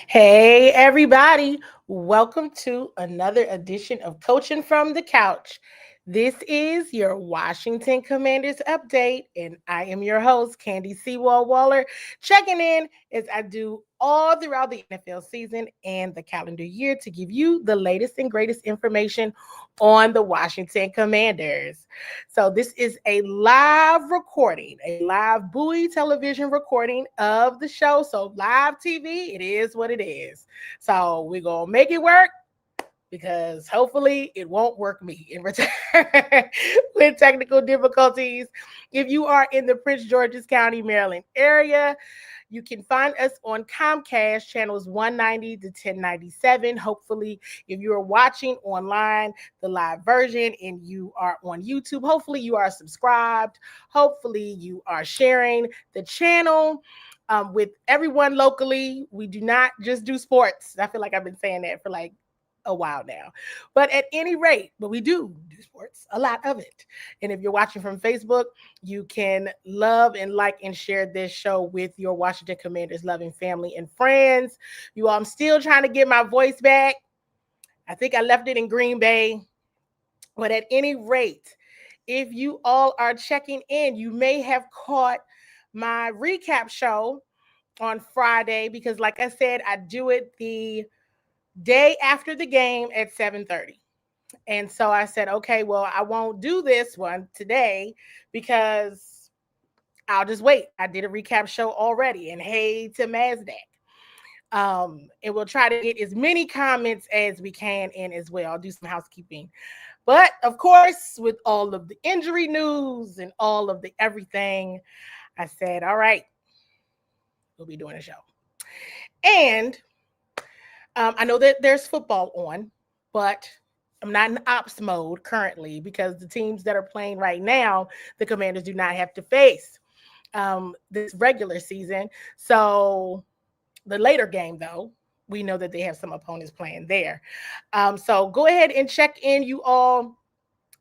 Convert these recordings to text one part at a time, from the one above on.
Hey, everybody. Welcome to another edition of Coaching from the Couch. This is your Washington Commanders update, and I am your host, Candi CWall Waller, checking in as I do all throughout the NFL season and the calendar year to give you the latest and greatest information on the Washington Commanders. So, this is a live recording, a live Bowie television recording of the show. So, live TV, it is what it is. So, we're going to make it work because hopefully it won't work me in return with technical difficulties. If you are in the Prince George's County, Maryland area, you can find us on Comcast channels 190 to 1097. Hopefully, if you are watching online, the live version, and you are on YouTube, hopefully you are subscribed. Hopefully you are sharing the channel. With everyone locally, we do not just do sports. I feel like I've been saying that for like a while now. But at any rate, but we do sports, a lot of it. And if you're watching from Facebook, you can love and like and share this show with your Washington Commanders loving family and friends. You all, I'm still trying to get my voice back. I think I left it in Green Bay. But at any rate, if you all are checking in, you may have caught my recap show on Friday because, like I said, I do it the day after the game at 7:30. And so I said, okay, well, I won't do this one today because I'll just wait. I did a recap show already. And hey to Mazdak. And we'll try to get as many comments as we can in as well. I'll do some housekeeping. But of course, with all of the injury news and all of the everything, I said, all right, we'll be doing a show. And I know that there's football on, but I'm not in ops mode currently because the teams that are playing right now, the Commanders do not have to face this regular season. So the later game, though, we know that they have some opponents playing there. So go ahead and check in, you all.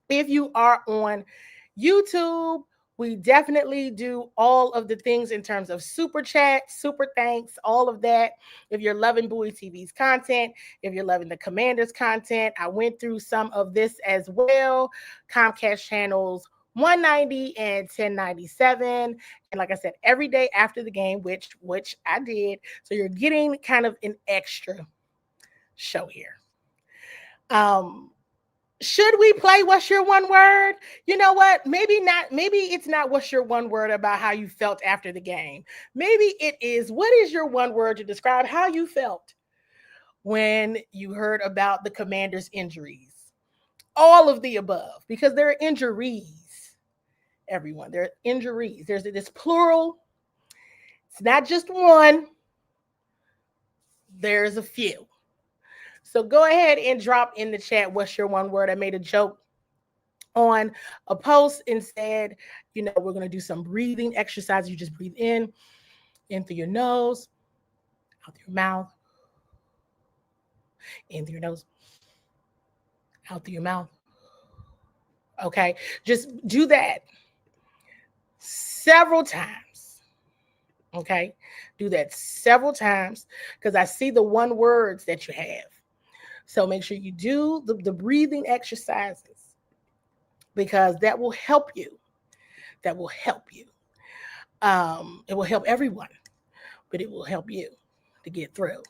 If you are on YouTube, we definitely do all of the things in terms of super chat, super thanks, all of that. If you're loving Bowie TV's content, if you're loving the Commanders content, I went through some of this as well. Comcast channels 190 and 1097. And like I said, every day after the game, which I did. So you're getting kind of an extra show here. Should we play What's Your One Word? You know what? Maybe not. Maybe it's not what's your one word about how you felt after the game. Maybe it is what is your one word to describe how you felt when you heard about the Commanders' injuries? All of the above, because there are injuries, everyone. There are injuries. There's this plural. It's not just one, there's a few. So go ahead and drop in the chat what's your one word. I made a joke on a post and said, we're going to do some breathing exercise. You just breathe in through your nose, out through your mouth, in through your nose, out through your mouth. Okay, just do that several times. Okay, do that several times because I see the one words that you have. So make sure you do the breathing exercises because that will help you. That will help you. It will help everyone, but it will help you to get through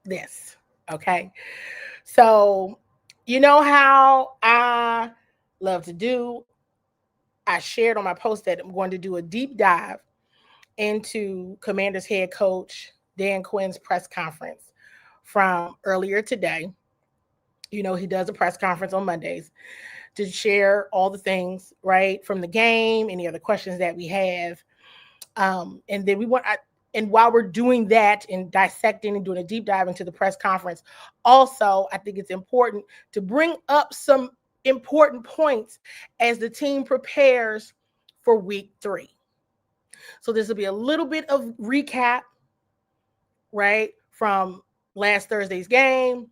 this. Okay. So, you know how I love to do? I shared on my post that I'm going to do a deep dive into Commanders head coach Dan Quinn's press conference from earlier today. He does a press conference on Mondays to share all the things, right, from the game, any other questions that we have. And then and while we're doing that and dissecting and doing a deep dive into the press conference, also, I think it's important to bring up some important points as the team prepares for week 3. So this will be a little bit of recap, right, from last Thursday's game,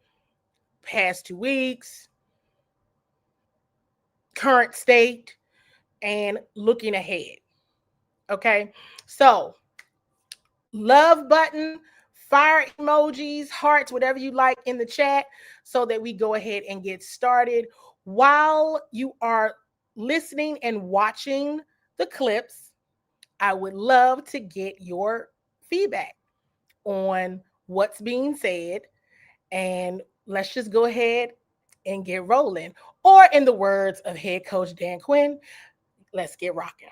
past 2 weeks, current state, and looking ahead. Okay, so love button, fire emojis, hearts, whatever you like in the chat so that we go ahead and get started. While you are listening and watching the clips, I would love to get your feedback on what's being said. And let's just go ahead and get rolling. Or, in the words of head coach Dan Quinn, let's get rocking.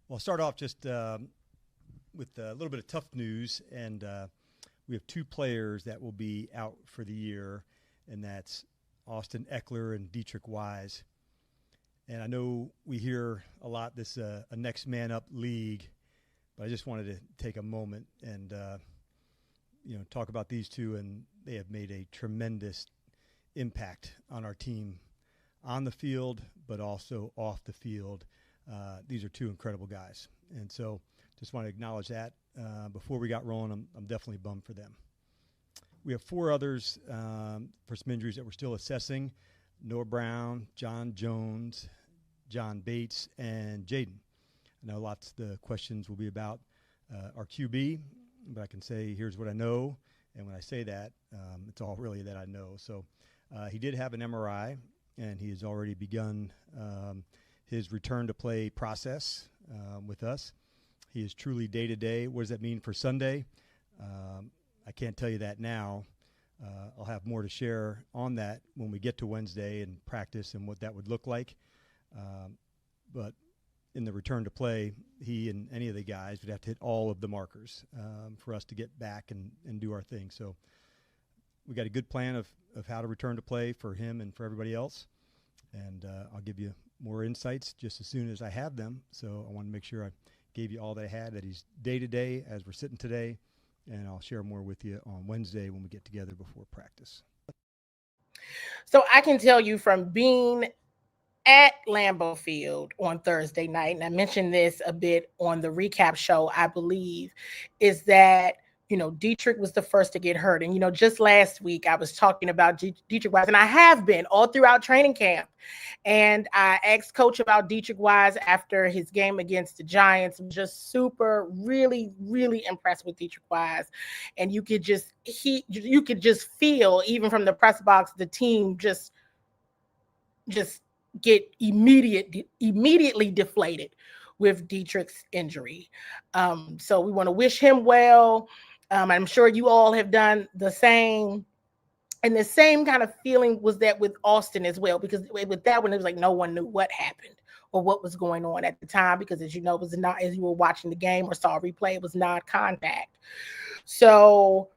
Well, I'll start off just with a little bit of tough news. And we have two players that will be out for the year, and that's Austin Eckler and Dietrich Wise. And I know we hear a lot this a next man up league, but I just wanted to take a moment and talk about these two, and they have made a tremendous impact on our team on the field, but also off the field. These are two incredible guys, and so just want to acknowledge that. Before we got rolling, I'm definitely bummed for them. We have four others for some injuries that we're still assessing: Noah Brown, John Jones, John Bates, and Jaden. I know lots of the questions will be about our QB, but I can say here's what I know, and when I say that, it's all really that I know. So he did have an MRI, and he has already begun his return to play process with us. He is truly day-to-day. What does that mean for Sunday? I can't tell you that now. I'll have more to share on that when we get to Wednesday and practice and what that would look like. But in the return to play, he and any of the guys would have to hit all of the markers for us to get back and do our thing. So we got a good plan of how to return to play for him and for everybody else. And I'll give you more insights just as soon as I have them. So I want to make sure I gave you all that I had, that he's day-to-day as we're sitting today. And I'll share more with you on Wednesday when we get together before practice. So I can tell you from being at Lambeau Field on Thursday night, and I mentioned this a bit on the recap show, I believe, is that, Dietrich was the first to get hurt. And, just last week I was talking about Dietrich Wise, and I have been all throughout training camp. And I asked Coach about Dietrich Wise after his game against the Giants. I'm just really, really impressed with Dietrich Wise. And you could just feel, even from the press box, the team just get immediately deflated with Dietrich's injury. So we want to wish him well. I'm sure you all have done the same. And the same kind of feeling was that with Austin as well, because with that one, it was like no one knew what happened or what was going on at the time, because as you know, it was not, as you were watching the game or saw a replay, it was non-contact. So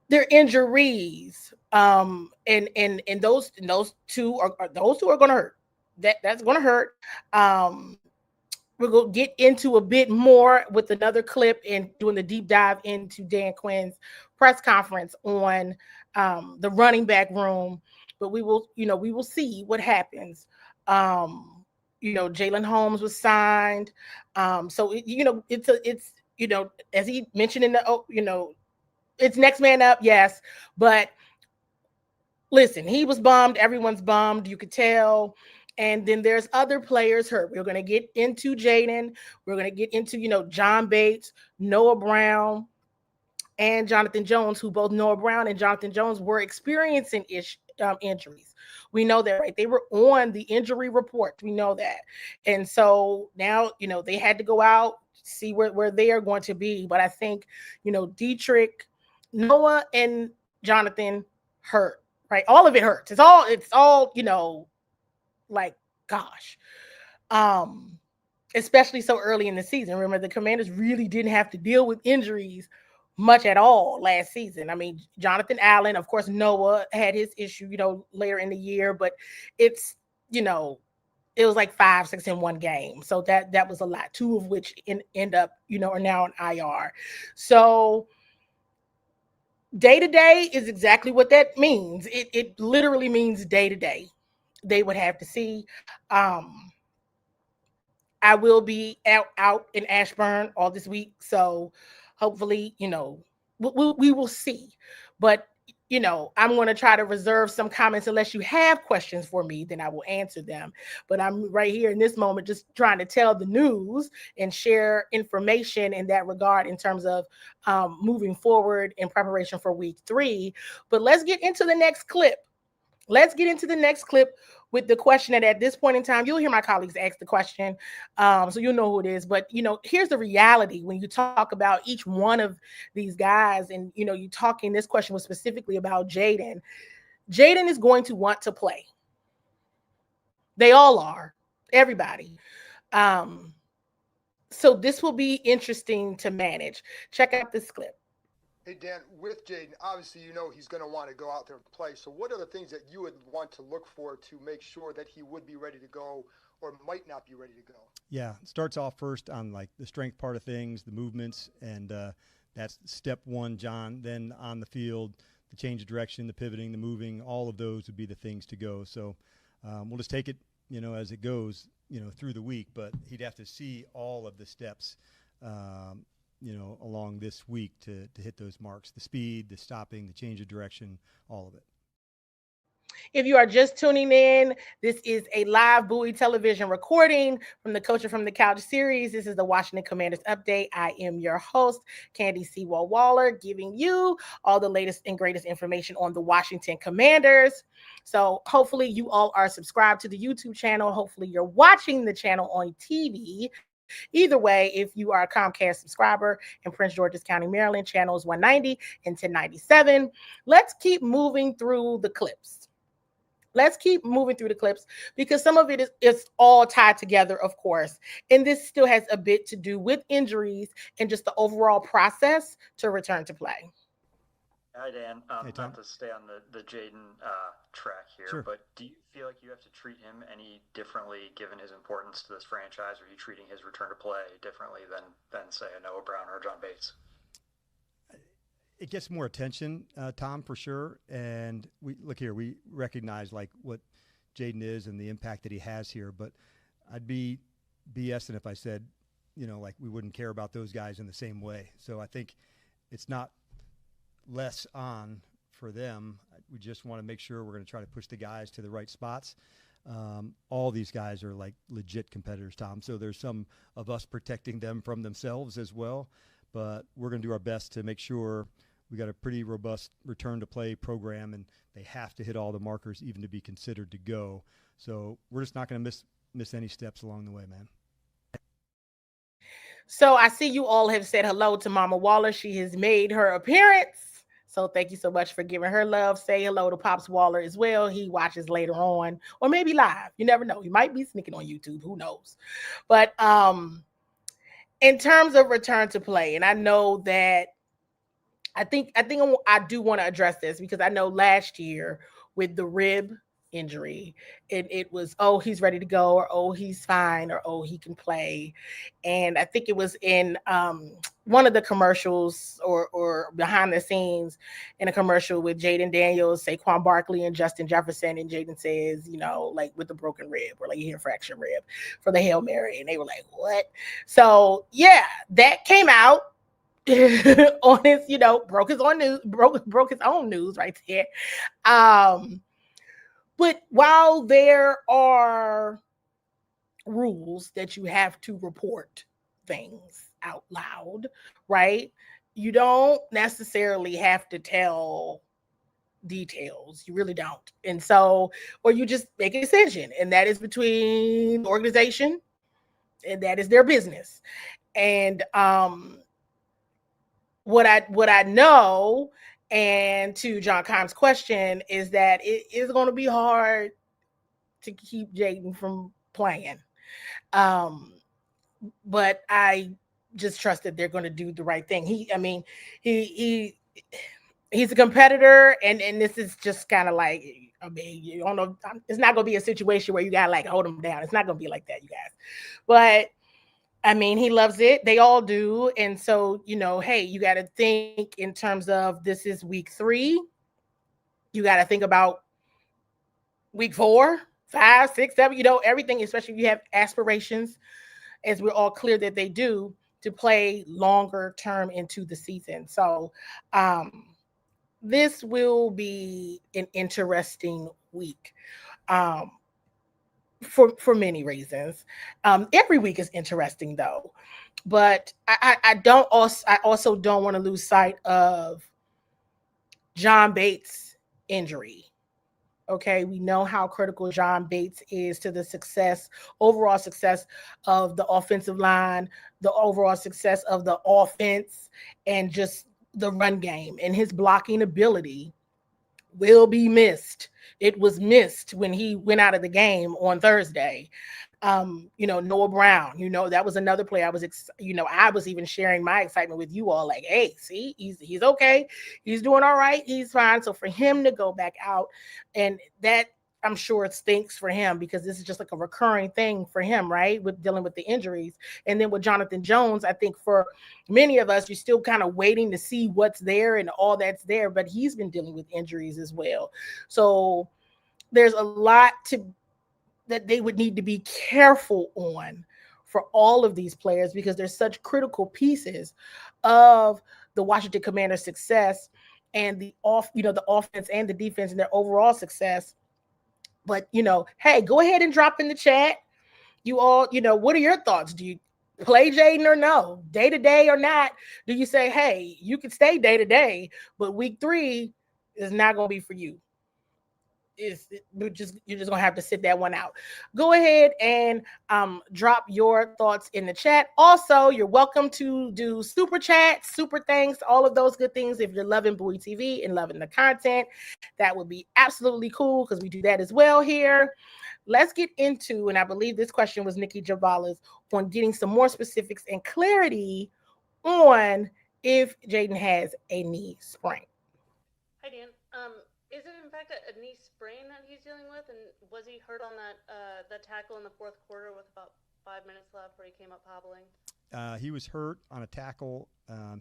their injuries, and those two are going to hurt. That's going to hurt. We're going to get into a bit more with another clip and doing the deep dive into Dan Quinn's press conference on the running back room. But we will see what happens. Jalen Holmes was signed. So it's as he mentioned in the it's next man up, yes. But listen, he was bummed. Everyone's bummed. You could tell. And then there's other players hurt. We're going to get into Jaden. We're going to get into, John Bates, Noah Brown, and Jonathan Jones, who both Noah Brown and Jonathan Jones were experiencing injuries. We know that, right? They were on the injury report. We know that. And so now, they had to go out, see where they are going to be. But I think, Dietrich, Noah, and Jonathan hurt, right? All of it hurts. It's all, like, gosh, especially so early in the season. Remember, the Commanders really didn't have to deal with injuries much at all last season. I mean, Jonathan Allen, of course, Noah had his issue, later in the year, but it's, it was like 5, 6 in one game. So that was a lot, 2 of which end up, are now on IR. So day-to-day is exactly what that means. It literally means day-to-day. They would have to see. I will be out in Ashburn all this week, so hopefully, we will see. But I'm going to try to reserve some comments unless you have questions for me, then I will answer them. But I'm right here in this moment just trying to tell the news and share information in that regard in terms of moving forward in preparation for week 3. But let's get into the next clip. Let's get into the next clip with the question that at this point in time, you'll hear my colleagues ask the question. So you'll know who it is. But, here's the reality when you talk about each one of these guys and, you talking, this question was specifically about Jaden. Jaden is going to want to play. They all are, everybody. So this will be interesting to manage. Check out this clip. Hey, Dan, with Jaden, obviously he's going to want to go out there and play. So what are the things that you would want to look for to make sure that he would be ready to go or might not be ready to go? Yeah, it starts off first on like the strength part of things, the movements, and that's step one, John. Then on the field, the change of direction, the pivoting, the moving, all of those would be the things to go. So we'll just take it, as it goes, through the week. But he'd have to see all of the steps along this week to hit those marks, the speed, the stopping, the change of direction, all of it. If you are just tuning in, this is a live Bowie television recording from the Coaching from the Couch series. This is the Washington Commanders update. I am your host, Candi CWall Waller, giving you all the latest and greatest information on the Washington Commanders. So hopefully you all are subscribed to the YouTube channel. Hopefully you're watching the channel on TV. Either way, if you are a Comcast subscriber in Prince George's County, Maryland, channels 190 and 1097, let's keep moving through the clips. Because some of it is all tied together, of course. And this still has a bit to do with injuries and just the overall process to return to play. Hi, Dan. Hey, Tom. Not to stay on the Jaden track here, Sure. But do you feel like you have to treat him any differently given his importance to this franchise? Are you treating his return to play differently than say, a Noah Brown or a John Bates? It gets more attention, Tom, for sure. And we recognize like what Jaden is and the impact that he has here. But I'd be BSing if I said, like we wouldn't care about those guys in the same way. So I think it's not less on for them. We just want to make sure we're going to try to push the guys to the right spots. All these guys are like legit competitors, Tom. So there's some of us protecting them from themselves as well. But we're going to do our best to make sure we got a pretty robust return to play program, and they have to hit all the markers even to be considered to go. So we're just not going to miss any steps along the way, man. So I see you all have said hello to Mama Waller. She has made her appearance. So thank you so much for giving her love. Say hello to Pops Waller as well. He watches later on, or maybe live. You never know. He might be sneaking on YouTube. Who knows? But in terms of return to play, and I know that I think I do want to address this because I know last year with the rib injury, it was, oh, he's ready to go, or oh, he's fine, or oh, he can play. And I think it was in one of the commercials or behind the scenes in a commercial with Jaden Daniels, Saquon Barkley, and Justin Jefferson. And Jaden says, like with the broken rib or like a fractured rib for the Hail Mary. And they were like, what? So yeah, that came out on his, broke his own news right there. But while there are rules that you have to report things out loud, right? You don't necessarily have to tell details. You really don't. And so, or you just make a decision, and that is between the organization, and that is their business. And what I know, and to John Keim's question, is that it is going to be hard to keep Jaden from playing. But I just trust that they're going to do the right thing. He's a competitor, and this is just kind of like, you don't know, it's not going to be a situation where you got to like hold him down. It's not going to be like that, you guys. But he loves it. They all do. And so, hey, you got to think in terms of, this is week 3. You got to think about week 4, 5, 6, 7, everything, especially if you have aspirations, as we're all clear that they do, to play longer term into the season. So this will be an interesting week. Um, for many reasons. Every week is interesting though, but I don't also I also don't want to lose sight of John Bates' injury. Okay, we know how critical John Bates is to the success, overall success of the offensive line, the overall success of the offense, and just the run game and his blocking ability will be missed. It was missed when he went out of the game on Thursday. Noah Brown, that was another play. I was even sharing my excitement with you all, like, hey, see, he's okay, he's doing all right, he's fine. So for him to go back out, and that I'm sure it stinks for him because this is just like a recurring thing for him, right? With dealing with the injuries. And then with Jonathan Jones, I think for many of us, you're still kind of waiting to see what's there and all that's there, but he's been dealing with injuries as well. So there's a lot that they would need to be careful on for all of these players because they're such critical pieces of the Washington Commanders' success and the offense and the defense and their overall success. But hey, go ahead and drop in the chat. You all, what are your thoughts? Do you play Jaden or no? Day to day or not? Do you say, hey, you can stay day to day, but week 3 is not going to be for you? You're just gonna have to sit that one out. Go ahead and drop your thoughts in the chat. Also, you're welcome to do super chats, super thanks, all of those good things. If you're loving Bowie TV and loving the content, that would be absolutely cool because we do that as well here. Let's get into, and I believe this question was Nikki Javala's, on getting some more specifics and clarity on if Jaden has a knee sprain. Hi, Dan. Is it in fact a knee sprain that he's dealing with, and was he hurt on that tackle in the fourth quarter with about 5 minutes left where he came up hobbling? He was hurt on a tackle.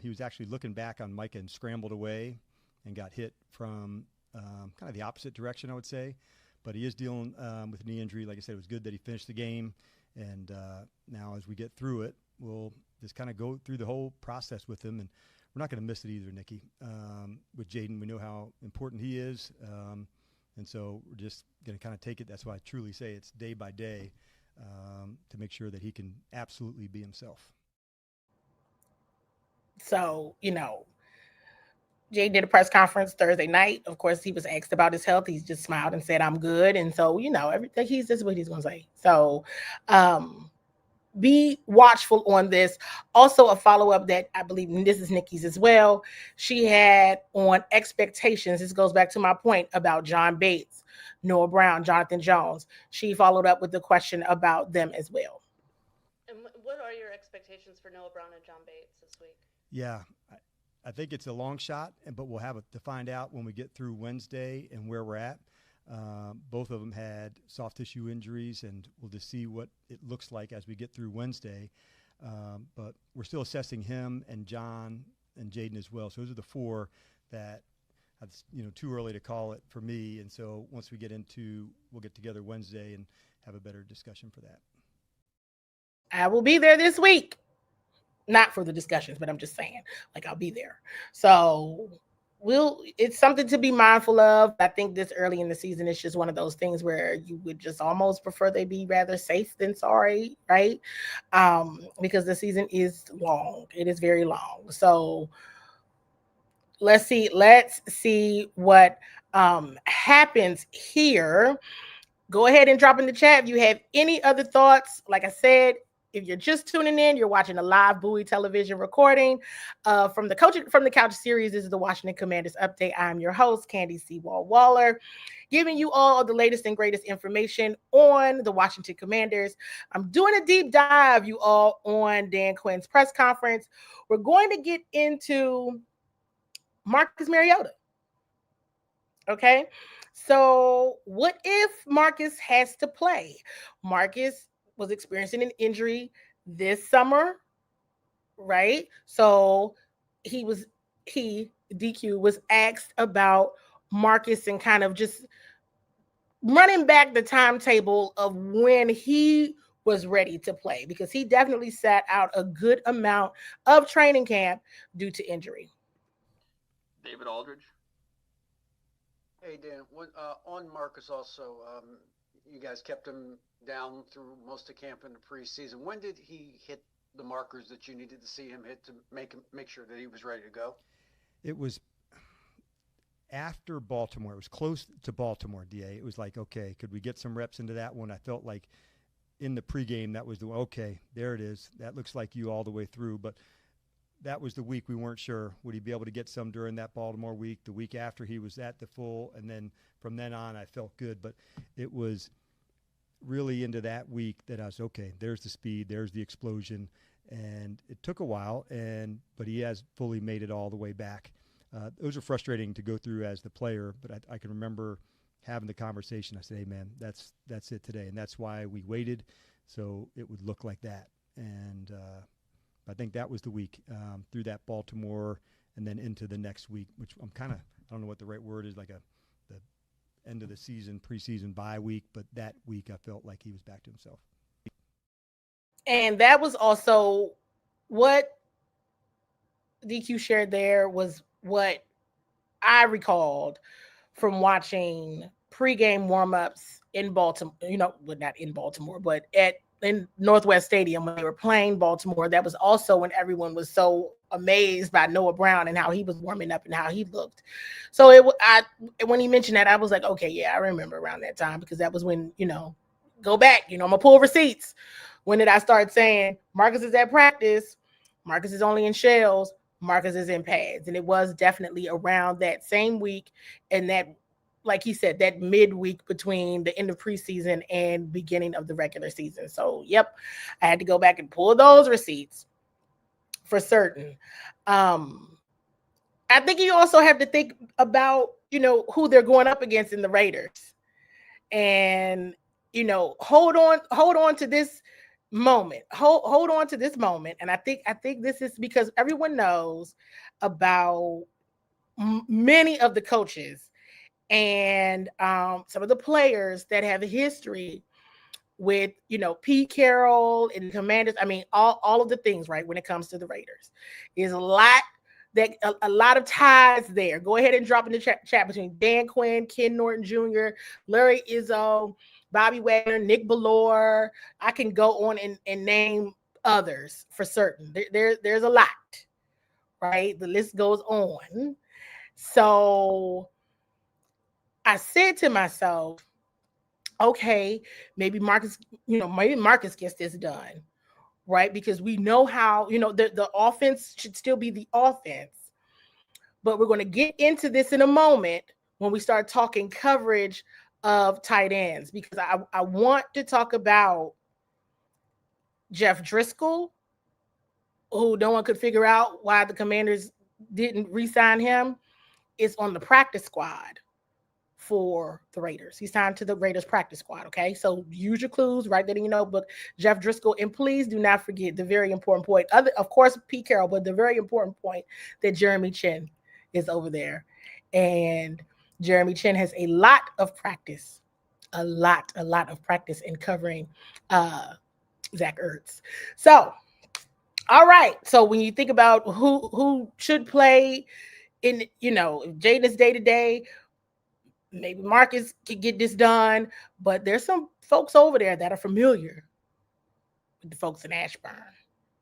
He was actually looking back on Micah and scrambled away and got hit from kind of the opposite direction, I would say. But he is dealing with a knee injury. Like I said, it was good that he finished the game. And now as we get through it, we'll just kind of go through the whole process with him. And we're not going to miss it either, Nikki. With Jaden, we know how important he is. And so we're just going to kind of take it. That's why I truly say it's day by day to make sure that he can absolutely be himself. So, Jay did a press conference Thursday night. Of course, he was asked about his health. He just smiled and said, I'm good. And so, everything this is what he's going to say. So, be watchful on this. Also, a follow-up that I believe, and this is Nikki's as well, she had on expectations. This goes back to my point about John Bates, Noah Brown, Jonathan Jones. She followed up with the question about them as well. And what are your expectations for Noah Brown and John Bates this week? Yeah, I think it's a long shot, but we'll have to find out when we get through Wednesday and where we're at. Both of them had soft tissue injuries, and we'll just see what it looks like as we get through Wednesday. But we're still assessing him and John and Jaden as well. So those are the 4 that it's too early to call it for me. And so once we we'll get together Wednesday and have a better discussion for that. I will be there this week. Not for the discussions, but I'm just saying, I'll be there. So it's something to be mindful of. I think this early in the season, it's just one of those things where you would just almost prefer they be rather safe than sorry, right? Because the season is long. It is very long. So let's see what happens here. Go ahead and drop in the chat if you have any other thoughts. Like I said, if you're just tuning in, you're watching a live Bowie television recording from the Coaching from the Couch series. This is the Washington Commanders Update. I'm your host, Candi CWall Waller, giving you all the latest and greatest information on the Washington Commanders. I'm doing a deep dive, you all, on Dan Quinn's press conference. We're going to get into Marcus Mariota. Okay, so what if Marcus has to play? Marcus was experiencing an injury this summer, right? So DQ was asked about Marcus and kind of just running back the timetable of when he was ready to play, because he definitely sat out a good amount of training camp due to injury. David Aldridge. Hey Dan, on Marcus also, you guys kept him down through most of camp in the preseason. When did he hit the markers that you needed to see him hit to make sure that he was ready to go? It was after Baltimore. It was close to Baltimore, DA. It was like, okay, could we get some reps into that one? I felt like in the pregame that was okay, there it is. That looks like you all the way through. But that was the week we weren't sure. Would he be able to get some during that Baltimore week? The week after he was at the full, and then from then on I felt good. But it was really into that week that I was, okay, there's the speed, there's the explosion. And it took a while, but he has fully made it all the way back. Those are frustrating to go through as the player, but I can remember having the conversation. I said, hey, man, that's it today. And that's why we waited, so it would look like that. And I think that was the week through that Baltimore and then into the next week, which I'm kind of, I don't know what the right word is, like the end of the season, preseason bye week. But that week I felt like he was back to himself. And that was also what DQ shared there was what I recalled from watching pregame warmups in Baltimore, not in Baltimore, but in Northwest Stadium when they were playing Baltimore. That was also when everyone was so amazed by Noah Brown and how he was warming up and how he looked. So when he mentioned that, I was like, okay, yeah, I remember around that time, because that was when, go back, I'm gonna pull receipts. When did I start saying Marcus is at practice? Marcus is only in shells. Marcus is in pads. And it was definitely around that same week, and that, like he said, that midweek between the end of preseason and beginning of the regular season. So, yep, I had to go back and pull those receipts for certain. I think you also have to think about, who they're going up against in the Raiders. And, hold on to this moment. Hold on to this moment. And I think this is because everyone knows about many of the coaches and some of the players that have a history with, Pete Carroll and Commanders. I mean, all of the things, right, when it comes to the Raiders. Is a lot of ties there. Go ahead and drop in the chat between Dan Quinn, Ken Norton Jr., Larry Izzo, Bobby Wagner, Nick Bellore. I can go on and name others for certain. There's a lot, right? The list goes on. So I said to myself, okay, maybe Marcus gets this done, right? Because we know how, the offense should still be the offense. But we're going to get into this in a moment when we start talking coverage of tight ends, because I want to talk about Jeff Driscoll, who no one could figure out why the Commanders didn't re-sign him, is on the practice squad for the Raiders. He's signed to the Raiders practice squad, okay? So use your clues, write that in your notebook. Jeff Driscoll, and please do not forget the very important point, of course, Pete Carroll, but the very important point that Jeremy Chin is over there. And Jeremy Chin has a lot of practice in covering Zach Ertz. So, all right. So when you think about who should play in, if Jaden is day-to-day, maybe Marcus can get this done, but there's some folks over there that are familiar with the folks in Ashburn.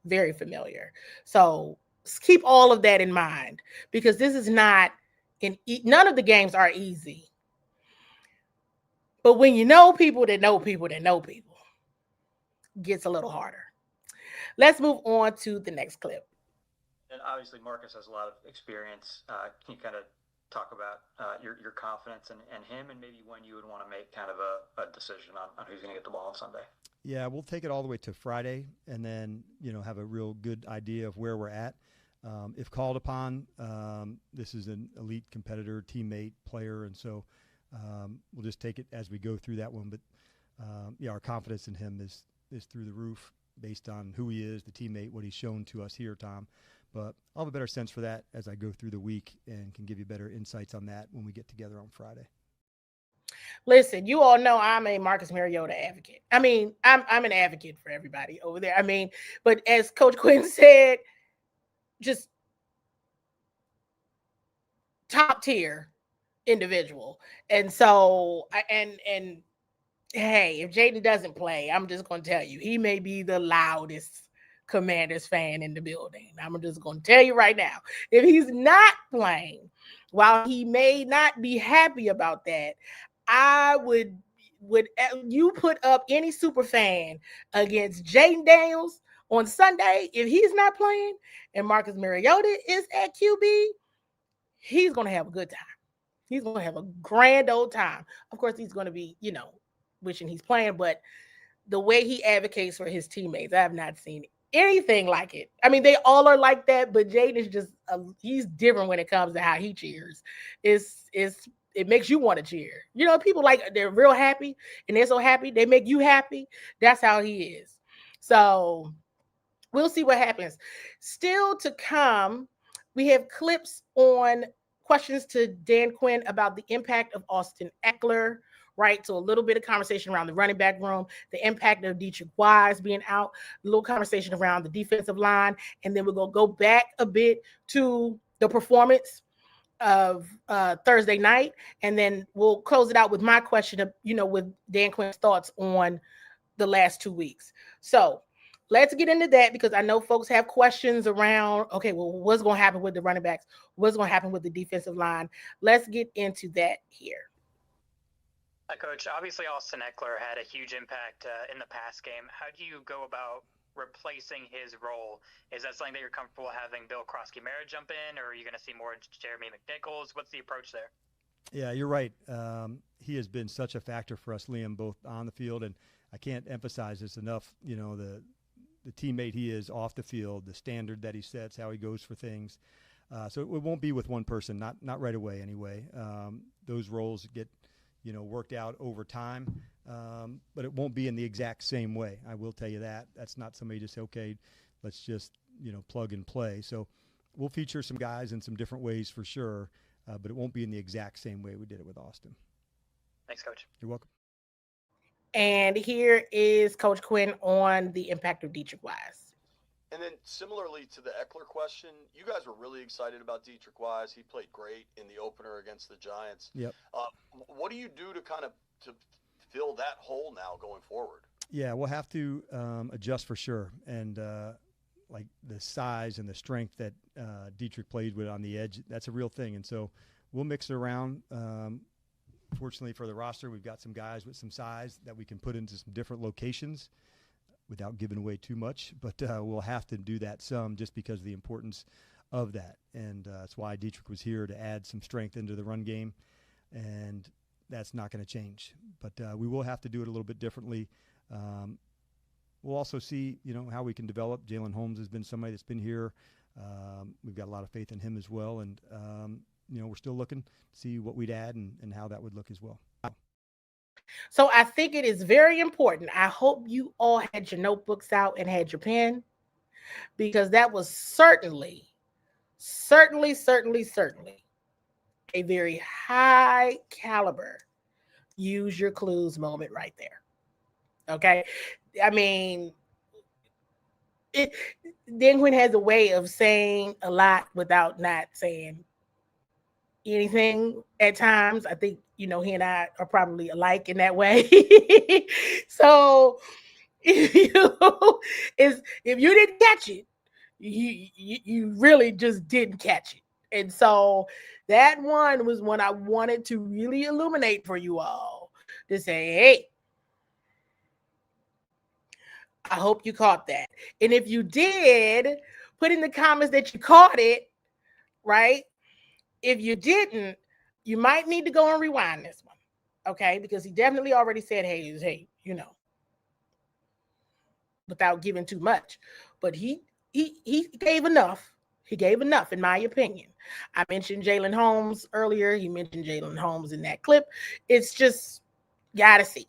Very familiar. So keep all of that in mind, because this is not none of the games are easy. But when you know people that know people that know people, it gets a little harder. Let's move on to the next clip. And obviously Marcus has a lot of experience. Can you kind of talk about your confidence in him, and maybe when you would want to make kind of a decision on who's going to get the ball on Sunday? Yeah, we'll take it all the way to Friday, and then have a real good idea of where we're at. If called upon, this is an elite competitor, teammate, player, and so we'll just take it as we go through that one. But our confidence in him is through the roof based on who he is, the teammate, what he's shown to us here, Tom. But I'll have a better sense for that as I go through the week and can give you better insights on that when we get together on Friday. Listen, you all know I'm a Marcus Mariota advocate. I mean, I'm an advocate for everybody over there. I mean, but as Coach Quinn said, just top tier individual. And so, and hey, if Jaden doesn't play, I'm just going to tell you, he may be the loudest Commanders fan in the building. I'm just going to tell you right now, if he's not playing, while he may not be happy about that, I would you put up any super fan against Jaden Daniels on Sunday if he's not playing and Marcus Mariota is at QB, he's going to have a good time. He's going to have a grand old time. Of course, he's going to be, wishing he's playing, but the way he advocates for his teammates, I have not seen anything like it. I mean, they all are like that, but Jaden is just, he's different when it comes to how he cheers. It makes you want to cheer. People they're real happy and they're so happy, they make you happy. That's how he is. So we'll see what happens. Still to come, we have clips on questions to Dan Quinn about the impact of Austin Eckler, right? So a little bit of conversation around the running back room, the impact of Dietrich Wise being out, a little conversation around the defensive line, and then we're going to go back a bit to the performance of Thursday night, and then we'll close it out with my question of, with Dan Quinn's thoughts on the last 2 weeks. So let's get into that because I know folks have questions around, okay, well, what's going to happen with the running backs? What's going to happen with the defensive line? Let's get into that here. Hi, Coach. Obviously, Austin Eckler had a huge impact in the pass game. How do you go about replacing his role? Is that something that you're comfortable having Bill Krosky-Mara jump in, or are you going to see more Jeremy McNichols? What's the approach there? Yeah, you're right. He has been such a factor for us, Liam, both on the field, and I can't emphasize this enough, the teammate he is off the field, the standard that he sets, how he goes for things. So it won't be with one person, not right away anyway. Those roles get worked out over time, but it won't be in the exact same way. I will tell you that. That's not somebody just say, okay, let's just, plug and play. So we'll feature some guys in some different ways for sure, but it won't be in the exact same way we did it with Austin. Thanks, Coach. You're welcome. And here is Coach Quinn on the impact of Dietrich Wise. And then similarly to the Eckler question, you guys were really excited about Dietrich Wise. He played great in the opener against the Giants. Yep. What do you do to kind of to fill that hole now going forward? Yeah, we'll have to adjust for sure. And like the size and the strength that Dietrich played with on the edge, that's a real thing. And so we'll mix it around. Fortunately for the roster, we've got some guys with some size that we can put into some different locations without giving away too much, but we'll have to do that some just because of the importance of that. And that's why Dietrich was here to add some strength into the run game, and that's not going to change. But we will have to do it a little bit differently. We'll also see, how we can develop. Jalen Holmes has been somebody that's been here. We've got a lot of faith in him as well, and we're still looking to see what we'd add and how that would look as well. So I think it is very important. I hope you all had your notebooks out and had your pen, because that was certainly a very high caliber use your clues moment right there. Okay. I mean, Dan Quinn has a way of saying a lot without not saying anything at times. I think, he and I are probably alike in that way. So if you didn't catch it, you really just didn't catch it. And so that one was one I wanted to really illuminate for you all to say, hey, I hope you caught that. And if you did, put in the comments that you caught it, right? If you didn't, you might need to go and rewind this one, okay? Because he definitely already said, hey, without giving too much. But he gave enough. He gave enough, in my opinion. I mentioned Jalen Holmes earlier. He mentioned Jalen Holmes in that clip. It's just, gotta see,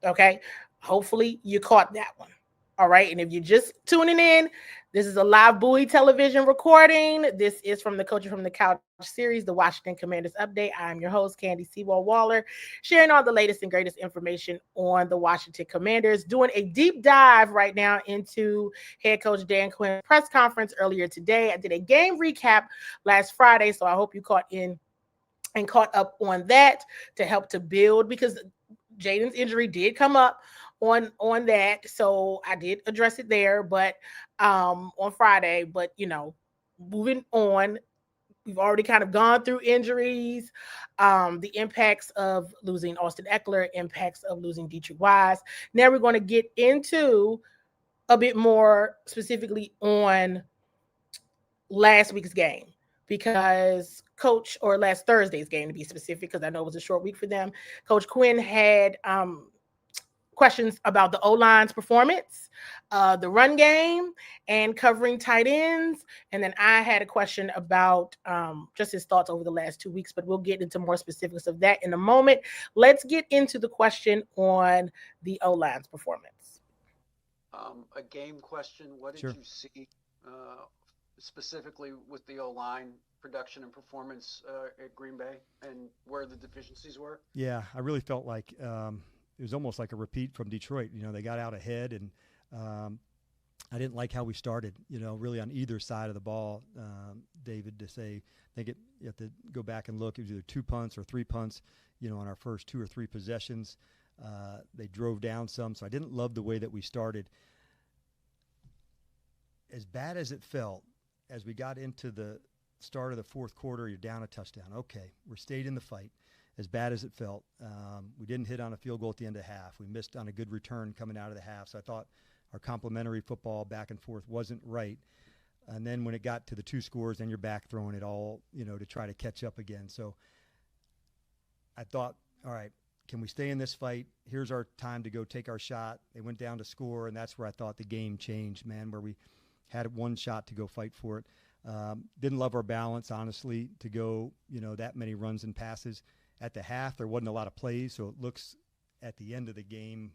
okay? Hopefully you caught that one. All right. And if you're just tuning in, this is a live Bowie television recording. This is from the Coaching from the Couch series, the Washington Commanders Update. I'm your host, Candi CWall, sharing all the latest and greatest information on the Washington Commanders, doing a deep dive right now into head coach Dan Quinn's press conference earlier today. I did a game recap last Friday, so I hope you caught in and caught up on that to help to build, because Jaden's injury did come up on that. So I did address it there, but on Friday. But moving on, we've already kind of gone through injuries, the impacts of losing Austin Eckler, impacts of losing Dietrich Wise. Now we're going to get into a bit more specifically on last week's game, because last Thursday's game to be specific, because I know it was a short week for them. Coach Quinn had questions about the O-line's performance, the run game, and covering tight ends. And then I had a question about just his thoughts over the last 2 weeks, but we'll get into more specifics of that in a moment. Let's get into the question on the O-line's performance. A game question. What did Sure. you see specifically with the O-line production and performance at Green Bay, and where the deficiencies were? Yeah, I really felt like it was almost like a repeat from Detroit. They got out ahead, and I didn't like how we started, really on either side of the ball, David, to say, you have to go back and look. It was either 2 punts or 3 punts, on our first 2 or 3 possessions. They drove down some, so I didn't love the way that we started. As bad as it felt, as we got into the start of the fourth quarter, you're down a touchdown. Okay, we stayed in the fight. As bad as it felt, we didn't hit on a field goal at the end of half. We missed on a good return coming out of the half. So I thought our complementary football back and forth wasn't right. And then when it got to the 2 scores, then you're back throwing it all, to try to catch up again. So I thought, all right, can we stay in this fight? Here's our time to go take our shot. They went down to score, and that's where I thought the game changed, man, where we had 1 shot to go fight for it. Didn't love our balance, honestly, to go, that many runs and passes. At the half, there wasn't a lot of plays, so it looks at the end of the game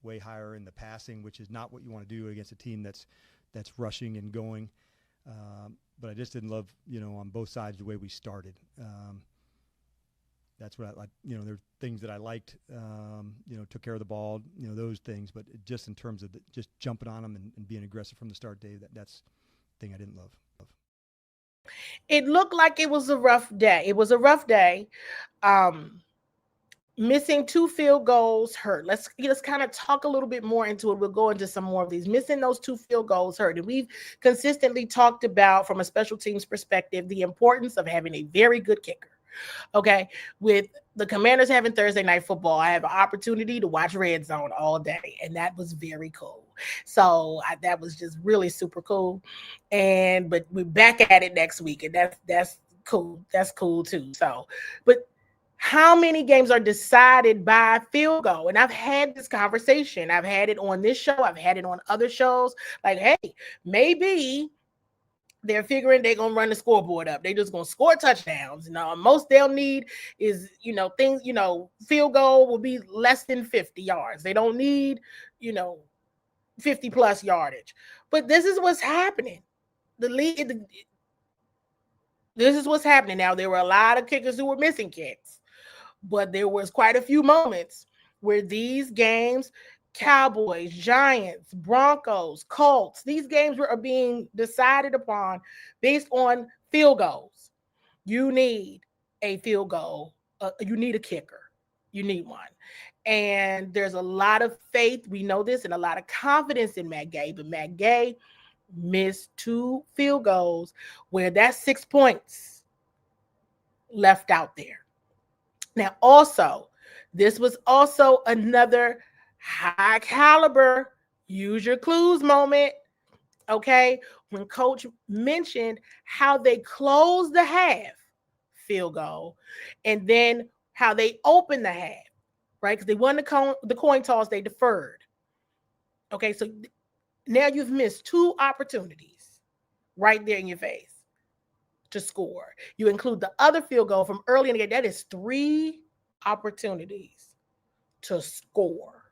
way higher in the passing, which is not what you want to do against a team that's rushing and going. But I just didn't love, on both sides the way we started. That's what I like. There are things that I liked. Took care of the ball. Those things. But just in terms of just jumping on them and being aggressive from the start, Dave, that's the thing I didn't love. It looked like it was a rough day. It was a rough day. Missing 2 field goals hurt. Let's kind of talk a little bit more into it. We'll go into some more of these. Missing those 2 field goals hurt. And we've consistently talked about, from a special teams perspective, the importance of having a very good kicker. Okay. With the Commanders having Thursday night football, I have an opportunity to watch Red Zone all day. And that was very cool. So that was just really super cool. But we're back at it next week. And that's cool. That's cool too. So, but how many games are decided by field goal? And I've had this conversation. I've had it on this show. I've had it on other shows. Like, hey, maybe they're figuring they're going to run the scoreboard up. They're just going to score touchdowns. Most they'll need is, things, field goal will be less than 50 yards. They don't need, 50 plus yardage. But this is what's happening. This is what's happening. Now, there were a lot of kickers who were missing kicks, but there was quite a few moments where these games, Cowboys, Giants, Broncos, Colts, these games are being decided upon based on field goals. You need a field goal. You need a kicker. You need one. And there's a lot of faith, we know this, and a lot of confidence in Matt Gay, but Matt Gay missed 2 field goals where that's 6 points left out there. Now, also, this was also another high caliber, use your clues moment. Okay. When Coach mentioned how they closed the half field goal and then how they opened the half, right? Because they won the coin toss, they deferred. Okay. So now you've missed 2 opportunities right there in your face to score. You include the other field goal from early in the game. That is 3 opportunities to score.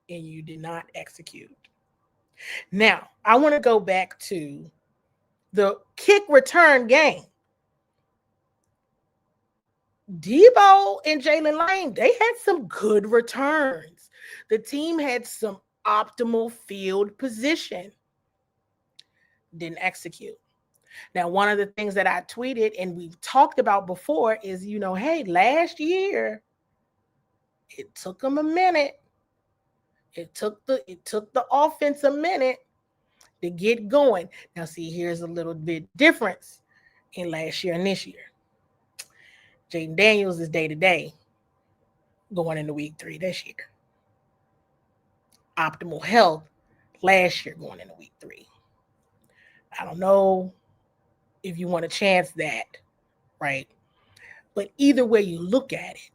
And you did not execute. Now, I want to go back to the kick return game. Debo and Jalen Lane, they had some good returns. The team had some optimal field position. Didn't execute. Now, one of the things that I tweeted and we've talked about before is, hey, last year it took them a minute. It took the offense a minute to get going. Now, see, here's a little bit difference in last year and this year. Jaden Daniels is day to day going into week 3 this year. Optimal health last year going into week 3. I don't know if you want to chance that, right? But either way you look at it,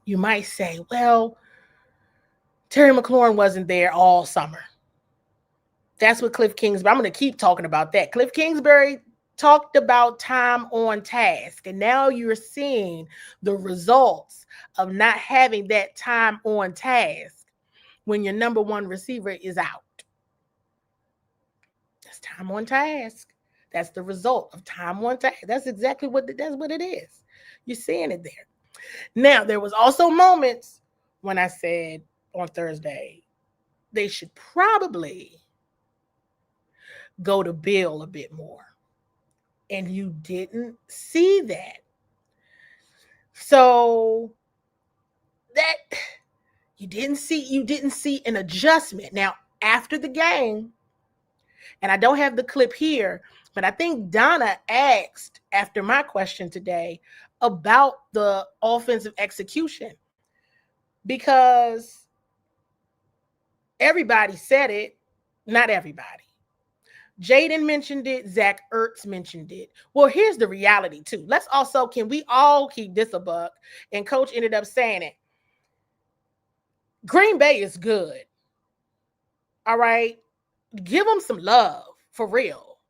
you might say, well, Terry McLaurin wasn't there all summer. That's what Cliff Kingsbury, I'm going to keep talking about that. Cliff Kingsbury talked about time on task, and now you're seeing the results of not having that time on task when your number one receiver is out. That's time on task. That's the result of time on task. That's exactly what it is. You're seeing it there. Now, there was also moments when I said on Thursday, they should probably go to Bill a bit more. And you didn't see that. So that you didn't see an adjustment. Now, after the game, and I don't have the clip here, but I think Donna asked after my question today about the offensive execution, because everybody said it, not everybody. Jaden mentioned it. Zach Ertz mentioned it. Well, here's the reality too. Can we all keep this a buck? And Coach ended up saying it. Green Bay is good. All right. Give them some love, for real.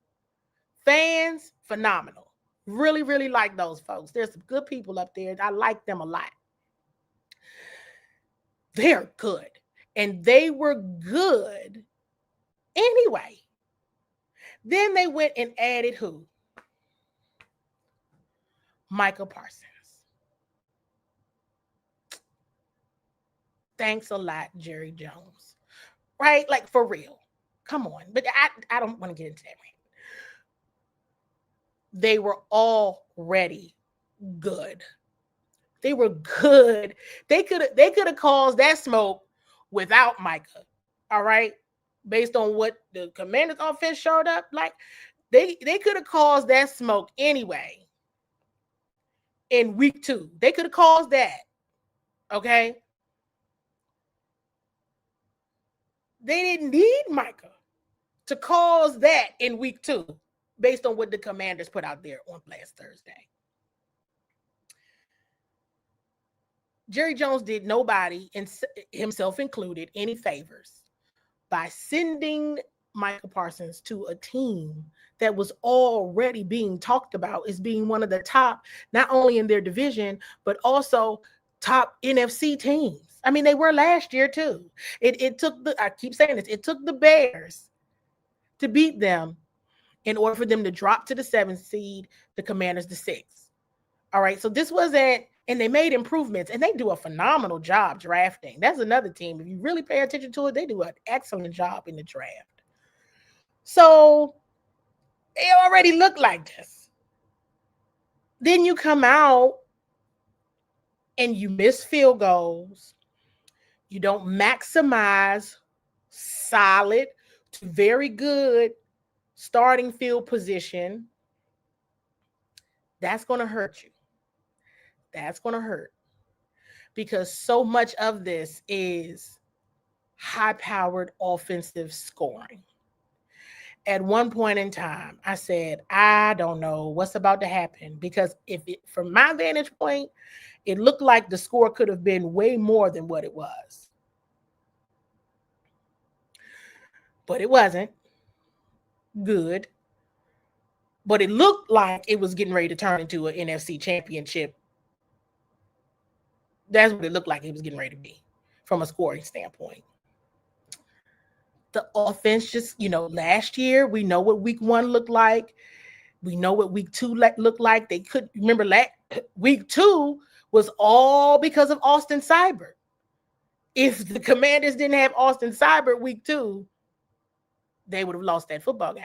Fans, phenomenal. Really, really like those folks. There's some good people up there. I like them a lot. They're good. And they were good anyway. Then they went and added who? Micah Parsons. Thanks a lot, Jerry Jones. Right? Like, for real. Come on. But I don't want to get into that. They were already good. They were good. They could have caused that smoke without Micah. All right? Based on what the Commanders offense showed up, like they could have caused that smoke anyway in week 2. They could have caused that. Okay? They didn't need Micah to cause that in week 2 based on what the Commanders put out there on last Thursday. Jerry Jones did nobody, himself included, any favors by sending Micah Parsons to a team that was already being talked about as being one of the top, not only in their division, but also top NFC teams. I mean, they were last year too. It took I keep saying this, it took the Bears to beat them in order for them to drop to the 7th seed, the Commanders the 6th. All right, so this wasn't, and they made improvements, and they do a phenomenal job drafting. That's another team. If you really pay attention to it, they do an excellent job in the draft. So they already look like this. Then you come out and you miss field goals. You don't maximize solid to very good starting field position. That's going to hurt you. That's going to hurt, because so much of this is high-powered offensive scoring. At one point in time, I said, I don't know what's about to happen, because from my vantage point, it looked like the score could have been way more than what it was. But it wasn't good. But it looked like it was getting ready to turn into an NFC championship. That's what it looked like it was getting ready to be from a scoring standpoint. The offense just, last year, we know what week 1 looked like. We know what week 2 looked like. They could remember week 2 was all because of Austin Seibert. If the Commanders didn't have Austin Seibert week 2, they would have lost that football game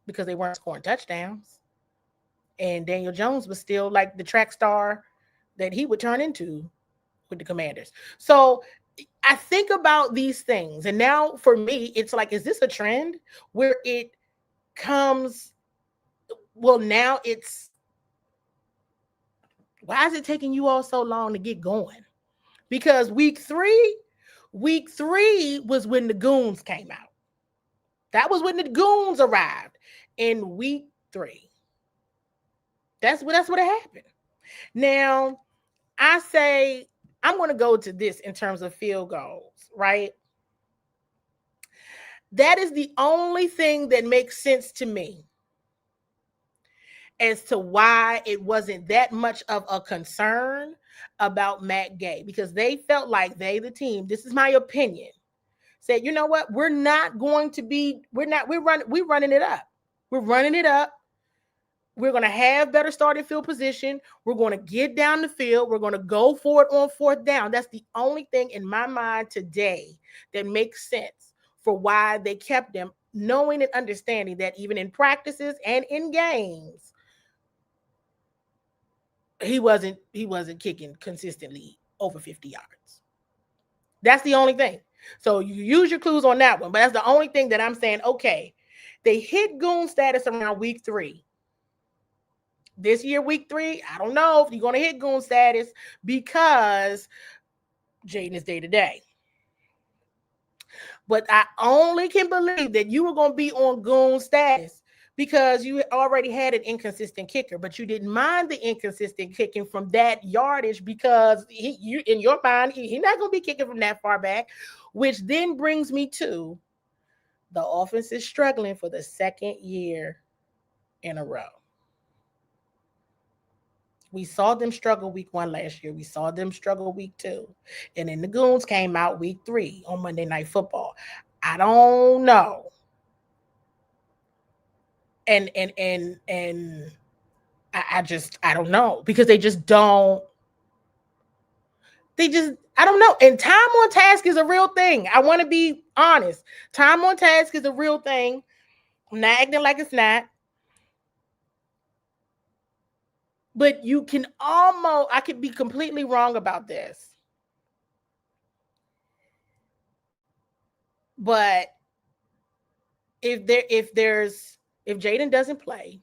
because they weren't scoring touchdowns. And Daniel Jones was still like the track star that he would turn into with the Commanders. So I think about these things. And now for me, it's like, is this a trend where it comes? Well, now it's, why is it taking you all so long to get going? Because week three was when the goons came out. That was when the goons arrived in week 3. That's what happened. Now, I say I'm going to go to this in terms of field goals, right? That is the only thing that makes sense to me as to why it wasn't that much of a concern about Matt Gay, because they felt like the team, this is my opinion, said, you know what, we're running it up. We're running it up. We're going to have better starting field position. We're going to get down the field. We're going to go for it on 4th down. That's the only thing in my mind today that makes sense for why they kept him, knowing and understanding that even in practices and in games, he wasn't kicking consistently over 50 yards. That's the only thing. So you use your clues on that one, but that's the only thing that I'm saying, okay, they hit goon status around week 3. This year, week 3, I don't know if you're going to hit goon status because Jaden is day to day. But I only can believe that you were going to be on goon status because you already had an inconsistent kicker, but you didn't mind the inconsistent kicking from that yardage because you in your mind, he's not going to be kicking from that far back, which then brings me to the offense is struggling for the 2nd year in a row. We saw them struggle week 1 last year. We saw them struggle week 2. And then the goons came out week 3 on Monday Night Football. I don't know. And I don't know, because I don't know. And time on task is a real thing. I want to be honest. Time on task is a real thing. I'm not acting like it's not. But I could be completely wrong about this. But if Jaden doesn't play,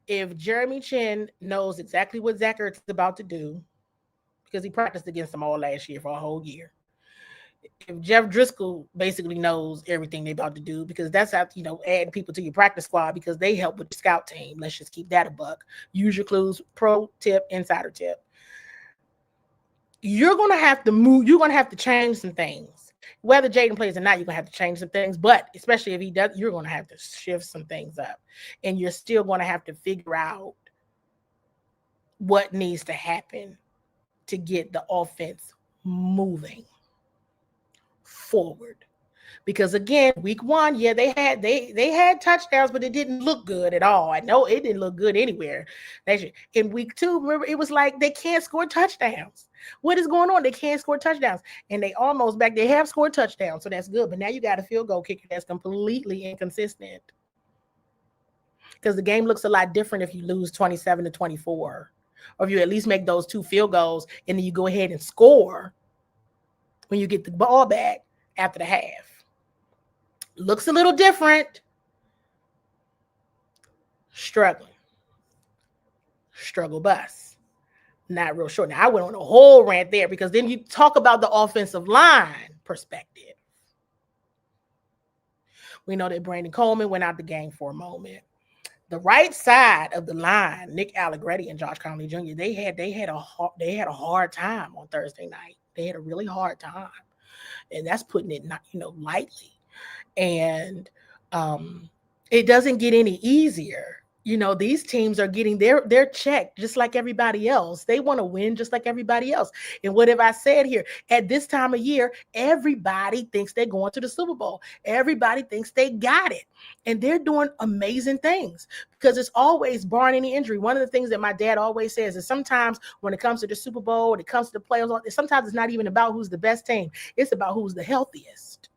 if Jeremy Chin knows exactly what Zach Ertz is about to do, because he practiced against them all last year for a whole year. If Jeff Driscoll basically knows everything they're about to do, because that's how, adding people to your practice squad because they help with the scout team. Let's just keep that a buck. Use your clues, pro tip, insider tip. You're going to have to move. You're going to have to change some things. Whether Jaden plays or not, you're going to have to change some things. But especially if he does, you're going to have to shift some things up. And you're still going to have to figure out what needs to happen to get the offense moving forward. Because again, week 1, yeah, they had touchdowns, but it didn't look good at all. I know it didn't look good anywhere. In week 2, remember, it was like they can't score touchdowns. What is going on? They can't score touchdowns. And they have scored touchdowns, so that's good. But now you got a field goal kicker that's completely inconsistent. Because the game looks a lot different if you lose 27-24. Or if you at least make those 2 field goals and then you go ahead and score when you get the ball back after the half. Looks a little different. Struggling. Struggle bus. Not real sure. Now, I went on a whole rant there because then you talk about the offensive line perspective. We know that Brandon Coleman went out the game for a moment. The right side of the line, Nick Allegretti and Josh Conley Jr., they had a hard time on Thursday night. They had a really hard time. And that's putting it not, lightly. And it doesn't get any easier. These teams are getting their check just like everybody else. They want to win just like everybody else. And what have I said here? At this time of year, everybody thinks they're going to the Super Bowl. Everybody thinks they got it. And they're doing amazing things because it's always barring any injury. One of the things that my dad always says is sometimes when it comes to the Super Bowl, when it comes to the playoffs, sometimes it's not even about who's the best team. It's about who's the healthiest.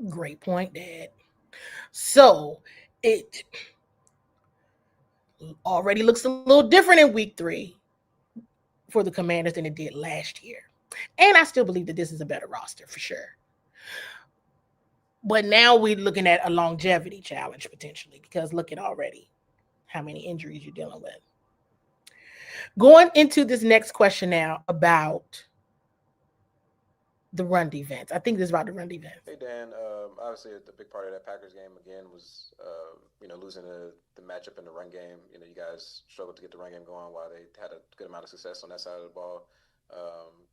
Great point, Dad. So it already looks a little different in week 3 for the Commanders than it did last year. And I still believe that this is a better roster for sure. But now we're looking at a longevity challenge potentially because look at already how many injuries you're dealing with. Going into this next question now about the run defense. I think this is about the run defense. Hey Dan, obviously the big part of that Packers game again was losing the matchup in the run game. You guys struggled to get the run game going while they had a good amount of success on that side of the ball.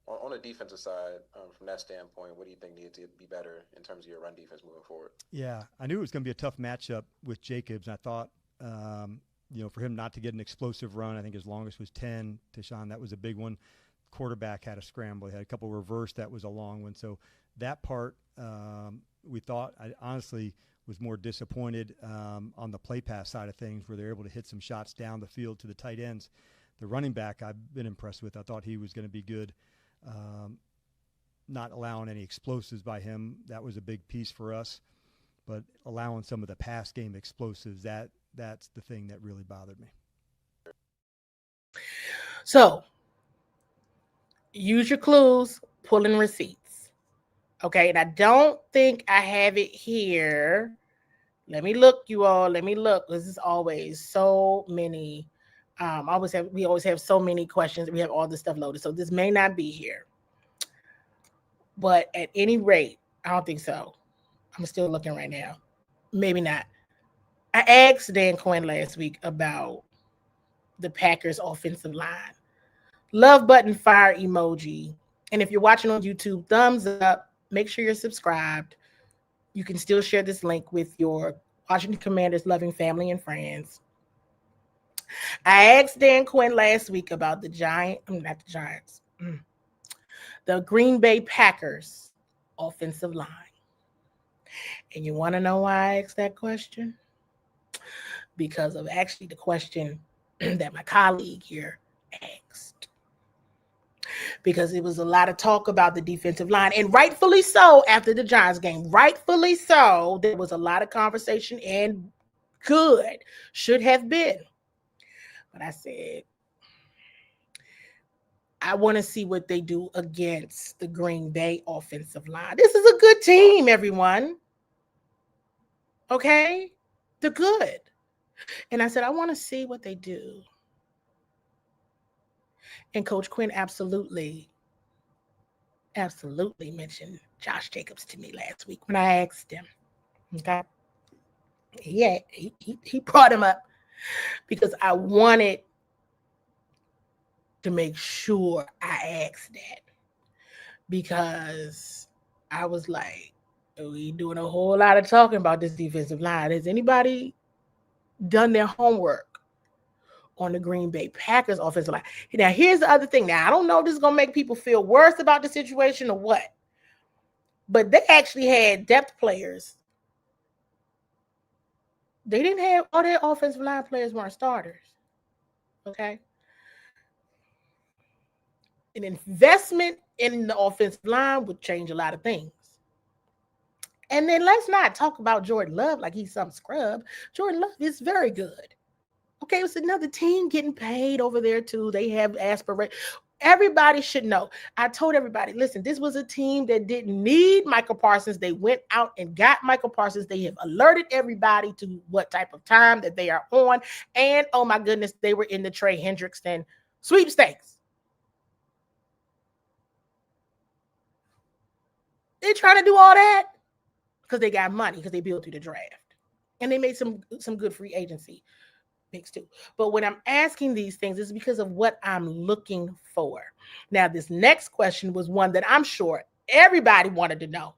On the defensive side, from that standpoint, what do you think needs to be better in terms of your run defense moving forward? Yeah, I knew it was going to be a tough matchup with Jacobs. I thought, for him not to get an explosive run, I think his longest was 10. Tashawn, that was a big one. Quarterback had a scramble. He had a couple reverse. That was a long one. So that part, we thought, I honestly was more disappointed on the play pass side of things where they're able to hit some shots down the field to the tight ends. The running back I've been impressed with. I thought he was going to be good. Not allowing any explosives by him, that was a big piece for us. But allowing some of the pass game explosives, that's the thing that really bothered me. So use your clues, pull in receipts. Okay, and I don't think I have it here. Let me look, you all. Let me look. This is always so many. We always have so many questions. We have all this stuff loaded. So this may not be here. But at any rate, I don't think so. I'm still looking right now. Maybe not. I asked Dan Quinn last week about the Packers offensive line. Love button, fire emoji. And if you're watching on YouTube, thumbs up. Make sure you're subscribed. You can still share this link with your Washington Commanders loving family and friends. I asked Dan Quinn last week about the the Green Bay Packers offensive line. And you want to know why I asked that question? Because of actually the question that my colleague here asked. Because it was a lot of talk about the defensive line, and rightfully so after the Giants game. Rightfully so. There was a lot of conversation, and good should have been. But I said, I want to see what they do against the Green Bay offensive line. This is a good team, everyone. Okay? They're good. And I said, I want to see what they do. And Coach Quinn absolutely mentioned Josh Jacobs to me last week when I asked him. Okay? Yeah, he brought him up because I wanted to make sure I asked that. Because I was like, we doing a whole lot of talking about this defensive line. Has anybody done their homework on the Green Bay Packers offensive line? Now, here's the other thing. Now, I don't know if this is going to make people feel worse about the situation or what, but they actually had depth players. They didn't have all their offensive line players weren't starters. Okay? An investment in the offensive line would change a lot of things. And then let's not talk about Jordan Love like he's some scrub. Jordan Love is very good. Okay, it's another team getting paid over there too. They have aspirations. Everybody should know. I told everybody, listen, this was a team that didn't need Michael Parsons. They went out and got Michael Parsons. They have alerted everybody to what type of time that they are on. And oh my goodness, they were in the Trey Hendrickson sweepstakes. They trying to do all that because they got money, because they built through the draft. And they made some good free agency picks too. But when I'm asking these things, it's because of what I'm looking for. Now, this next question was one that I'm sure everybody wanted to know.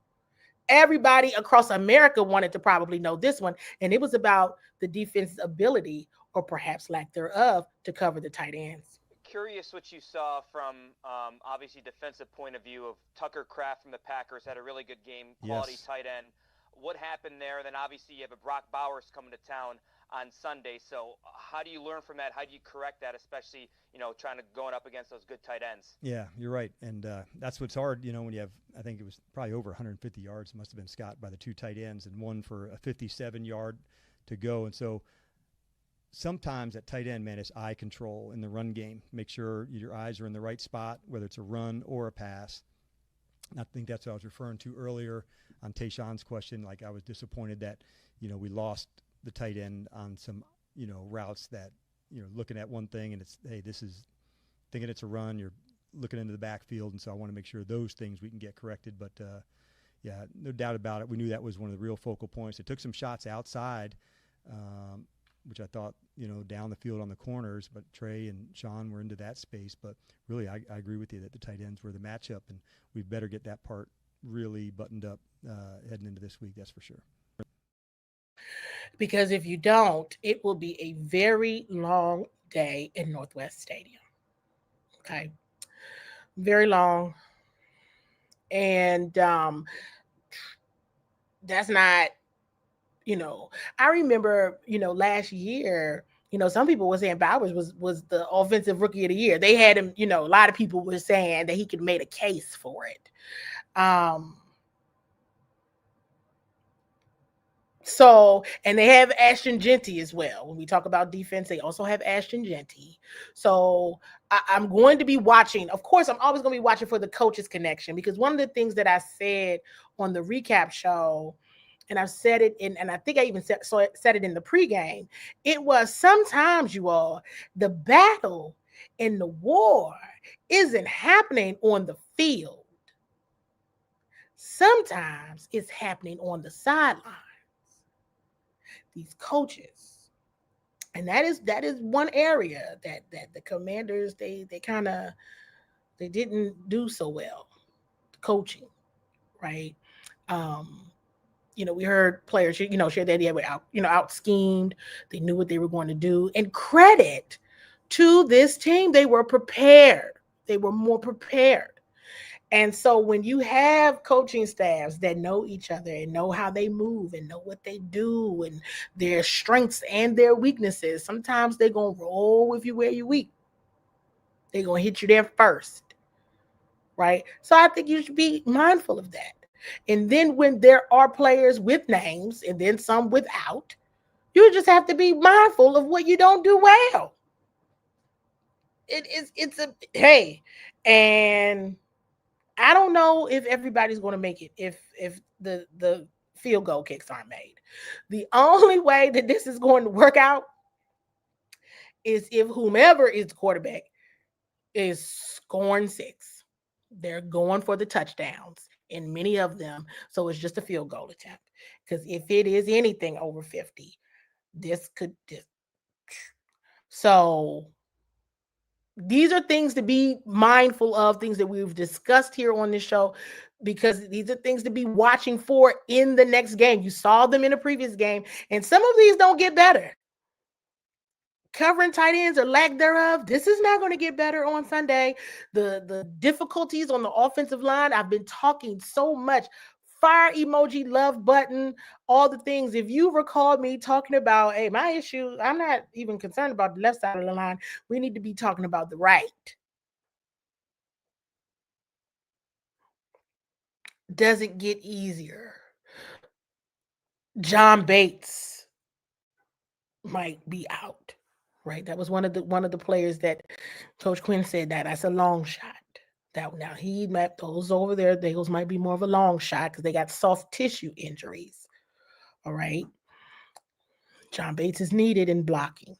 Everybody across America wanted to probably know this one. And it was about the defense's ability, or perhaps lack thereof, to cover the tight ends. Curious what you saw from obviously defensive point of view of Tucker Kraft from the Packers. Had a really good game, quality Yes. tight end. what happened there. Then obviously you have a Brock Bowers coming to town on Sunday. So how do you learn from that? How do you correct that, especially, trying to going up against those good tight ends? Yeah, you're right. And that's what's hard, when you have, I think it was probably over 150 yards, must have been Scott by the two tight ends, and one for a 57-yard to go. And so sometimes at tight end, man, it's eye control in the run game. Make sure your eyes are in the right spot, whether it's a run or a pass. And I think that's what I was referring to earlier on Tayshawn's question. Like, I was disappointed that, we lost the tight end on some, routes that, looking at one thing and it's, hey, this is thinking it's a run. You're looking into the backfield. And so I want to make sure those things we can get corrected. But, yeah, no doubt about it. We knew that was one of the real focal points. It took some shots outside, which I thought, down the field on the corners, but Trey and Sean were into that space. But really, I agree with you that the tight ends were the matchup, and we better get that part really buttoned up heading into this week, that's for sure. Because if you don't, it will be a very long day in Northwest Stadium. Okay. Very long. And that's not, I remember, last year, some people were saying Bowers was the offensive rookie of the year. They had him, a lot of people were saying that he could make a case for it. So, and they have Ashton Genty as well. When we talk about defense, they also have Ashton Genty. So I'm going to be watching. Of course, I'm always going to be watching for the coaches connection, because one of the things that I said on the recap show, and I've said it in, and I think I even said it in the pregame, it was sometimes, you all, the battle and the war isn't happening on the field. Sometimes it's happening on the sideline. These coaches, and that is one area that the Commanders they didn't do so well, coaching, right? We heard players share that they were out schemed. They knew what they were going to do, and credit to this team, they were prepared. They were more prepared. And so when you have coaching staffs that know each other and know how they move and know what they do and their strengths and their weaknesses, sometimes they're going to roll with you where you're weak. They're going to hit you there first, right? So I think you should be mindful of that. And then when there are players with names and then some without, you just have to be mindful of what you don't do well. Hey, and I don't know if everybody's going to make it if the field goal kicks aren't made. The only way that this is going to work out is if whomever is quarterback is scoring 6. They're going for the touchdowns, and many of them. So it's just a field goal attempt. Because if it is anything over 50, this could. So these are things to be mindful of, things that we've discussed here on this show, because these are things to be watching for in the next game. You saw them in a previous game, and some of these don't get better. Covering tight ends or lack thereof, this is not going to get better on Sunday. The difficulties on the offensive line, I've been talking so much. Fire emoji, love button, all the things. If you recall me talking about, hey, my issue, I'm not even concerned about the left side of the line. We need to be talking about the right. Does it get easier? John Bates might be out, right? That was one of the players that Coach Quinn said that's a long shot. That now he met those over there. Those might be more of a long shot because they got soft tissue injuries. All right. John Bates is needed in blocking.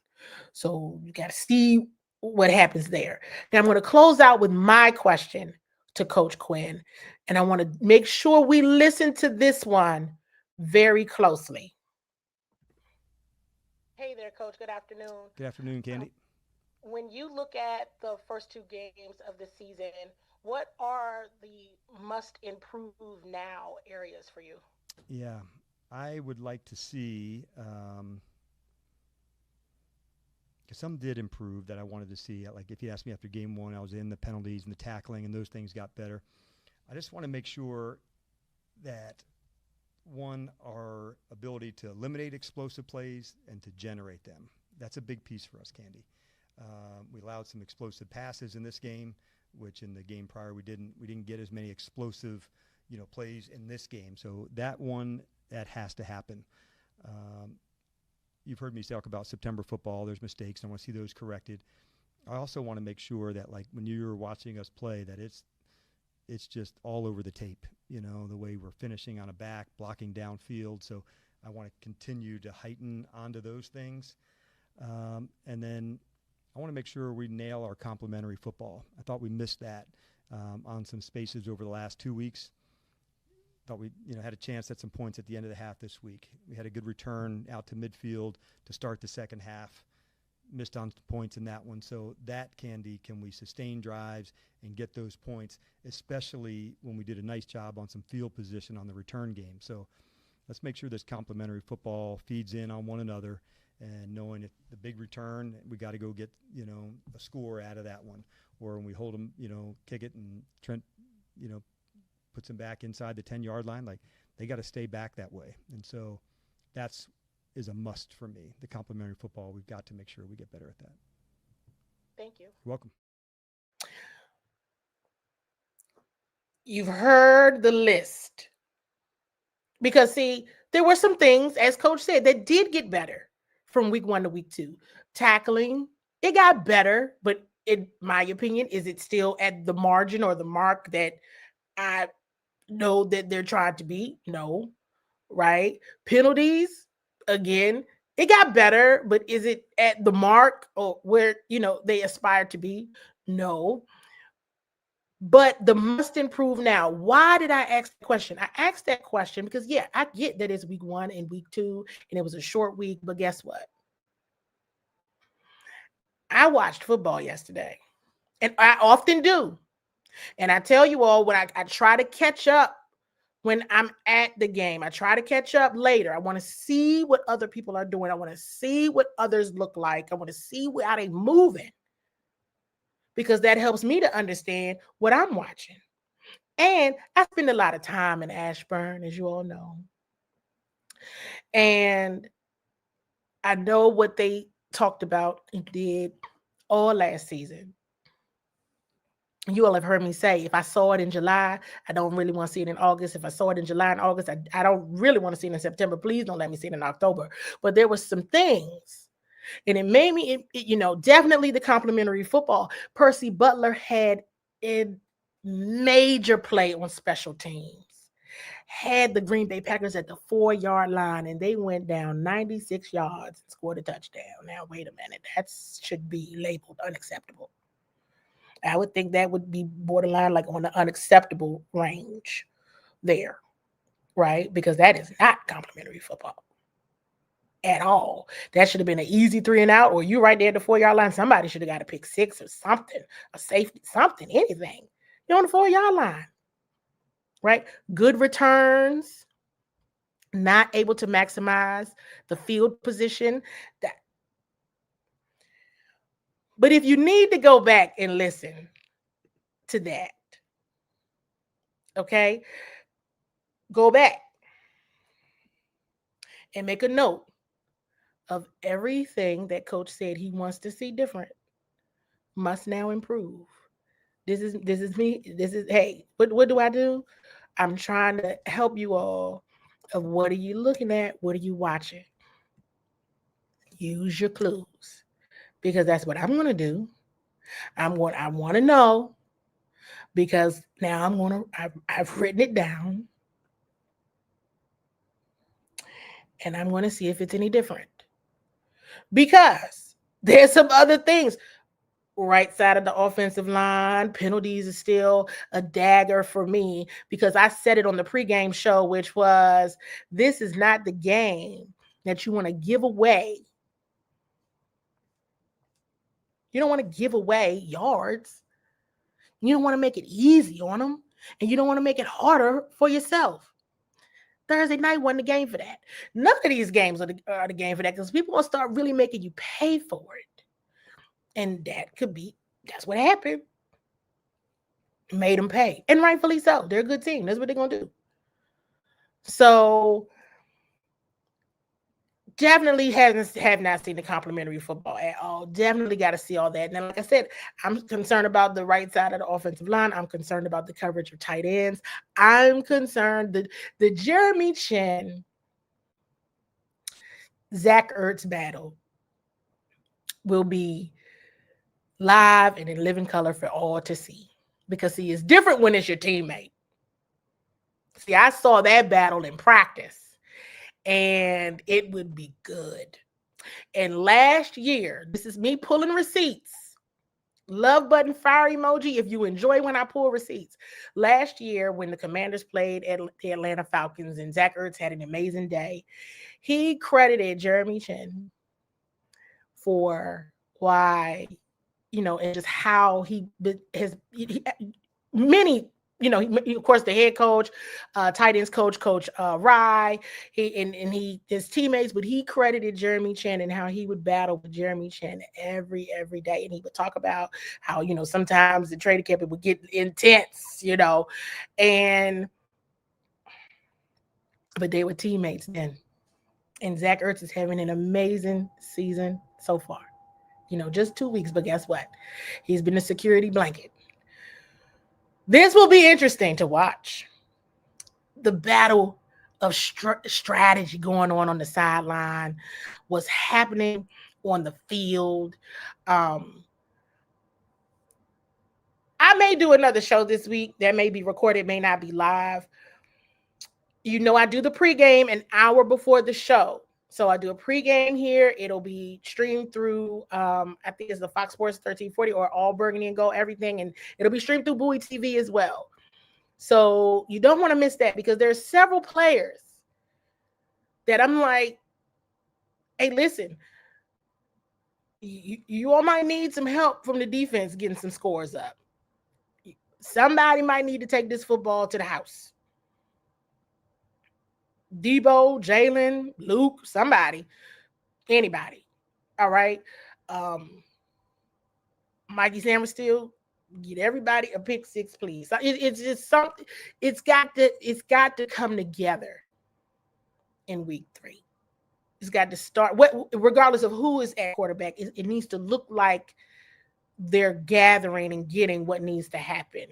So you got to see what happens there. Now I'm going to close out with my question to Coach Quinn, and I want to make sure we listen to this one very closely. Hey there, Coach. Good afternoon. Good afternoon, Candi. When you look at the first 2 games of the season, what are the must improve now areas for you? Yeah, I would like to see, because some did improve that I wanted to see. Like if you asked me after game 1, I was in the penalties and the tackling, and those things got better. I just want to make sure that one, our ability to eliminate explosive plays and to generate them. That's a big piece for us, Candi. We allowed some explosive passes in this game, which in the game prior we didn't get as many explosive, plays in this game. So that has to happen. You've heard me talk about September football. There's mistakes. I want to see those corrected. I also want to make sure that, like, when you're watching us play, that it's just all over the tape, the way we're finishing on a back, blocking downfield. So I want to continue to heighten onto those things. And then I want to make sure we nail our complementary football. I thought we missed that on some spaces over the last 2 weeks. Thought we had a chance at some points at the end of the half this week. We had a good return out to midfield to start the second half. Missed on points in that one. So that, Candi, can we sustain drives and get those points, especially when we did a nice job on some field position on the return game. So let's make sure this complementary football feeds in on one another, and knowing that the big return, we got to go get, a score out of that one. Or when we hold them, kick it and Trent, puts them back inside the 10-yard line, like, they got to stay back that way. And so that's is a must for me. The complementary football, we've got to make sure we get better at that. Thank you. You're welcome. You've heard the list. Because, see, there were some things, as Coach said, that did get better from week 1 to week 2. Tackling, it got better, but in my opinion, is it still at the margin or the mark that I know that they're trying to be? No, right? Penalties, again, it got better, but is it at the mark or where, they aspire to be? No. But the must improve now. Why did I ask the question? I asked that question because, yeah, I get that it's week 1 and week 2, and it was a short week, but guess what? I watched football yesterday, and I often do. And I tell you all, when I try to catch up when I'm at the game, I try to catch up later. I want to see what other people are doing. I want to see what others look like. I want to see how they're moving, because that helps me to understand what I'm watching. And I spend a lot of time in Ashburn, as you all know. And I know what they talked about and did all last season. You all have heard me say, if I saw it in July, I don't really want to see it in August. If I saw it in July and August, I don't really want to see it in September. Please don't let me see it in October. But there were some things, and it made me, definitely the complimentary football. Percy Butler had a major play on special teams. Had the Green Bay Packers at the 4-yard line, and they went down 96 yards and scored a touchdown. Now, wait a minute. That should be labeled unacceptable. I would think that would be borderline like on the unacceptable range there, right? Because that is not complimentary football at all. That should have been an easy 3 and out, or you right there at the 4-yard line. Somebody should have got a pick 6 or something, a safety, something, anything. You're on the 4-yard line, right? Good returns, not able to maximize the field position. But if you need to go back and listen to that, okay, go back and make a note of everything that Coach said he wants to see different, must now improve. This is me. Hey, what do I do? I'm trying to help you all of what are you looking at? What are you watching? Use your clues, because that's what I'm going to do. I want to know, because now I've written it down, and I'm going to see if it's any different, because there's some other things. Right side of the offensive line, penalties is still a dagger for me, because I said it on the pregame show, which was, this is not the game that you want to give away. You don't want to give away yards. You don't want to make it easy on them, and you don't want to make it harder for yourself. Thursday night wasn't the game for that. None of these games are the game for that, because people will start really making you pay for it. And that's what happened. Made them pay. And rightfully so. They're a good team. That's what they're going to do. So definitely have not seen the complimentary football at all. Definitely got to see all that. Now, like I said, I'm concerned about the right side of the offensive line. I'm concerned about the coverage of tight ends. I'm concerned that the Jeremy Chin, Zach Ertz battle will be live and in living color for all to see, because he is different when it's your teammate. See, I saw that battle in practice, and it would be good. And last year, this is me pulling receipts. Love button, fire emoji if you enjoy when I pull receipts. Last year, when the Commanders played at the Atlanta Falcons and Zach Ertz had an amazing day, he credited Jeremy Chin for why, and just how he has many, of course, the head coach, tight ends coach Rye, he his teammates, but he credited Jeremy Chin and how he would battle with Jeremy Chin every day, and he would talk about how sometimes the training camp it would get intense, and but they were teammates then. And Zach Ertz is having an amazing season so far. Just 2 weeks, but guess what? He's been a security blanket. This will be interesting to watch. The battle of strategy going on the sideline, what's happening on the field. I may do another show this week that may be recorded, may not be live. I do the pregame an hour before the show. So I do a pregame here. It'll be streamed through, I think it's the Fox Sports 1340 or All Burgundy and Gold, everything. And it'll be streamed through Bowie TV as well. So you don't want to miss that, because there's several players that I'm like, hey, listen, you all might need some help from the defense getting some scores up. Somebody might need to take this football to the house. Debo, Jalen, Luke, somebody, anybody. All right. Mikey Sanders still get everybody a pick six, please. It's just something. It's got to come together in week 3. It's got to start. Regardless of who is at quarterback, it needs to look like they're gathering and getting what needs to happen,